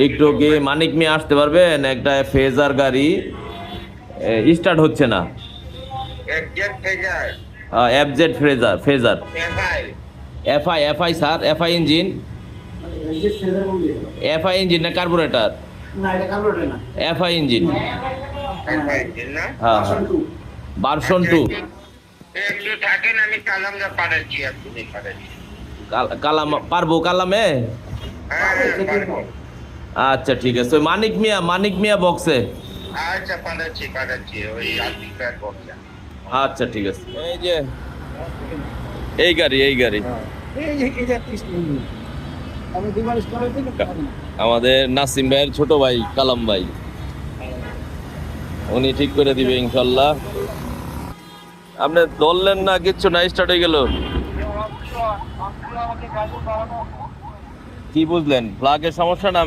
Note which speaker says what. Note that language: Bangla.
Speaker 1: একটু কি মানিক মিয়া আসতে পারবেন? একটা ফেজার গাড়ি স্টার্ট হচ্ছে না। এফজেড ফ্রেজার Fazer FI sir, FI engine না কার্বোরেটর? FI engine. হ্যাঁ ভার্সন 2। কালাম পারবো কালামে? আচ্ছা ঠিক আছে। ওই মানিক মিয়া বক্সে। আচ্ছা ঠিক আছে। এই যে এই গাড়ি আমাদের নাসিম ভাইয়ের ছোট ভাই কালাম ভাই, উনি ঠিক করে দিবে ইনশাল্লাহ। আপনি ধরলেন না, কিচ্ছু না, স্টার্ট হয়ে গেল। কি বুঝলেন? প্লাগের সমস্যা না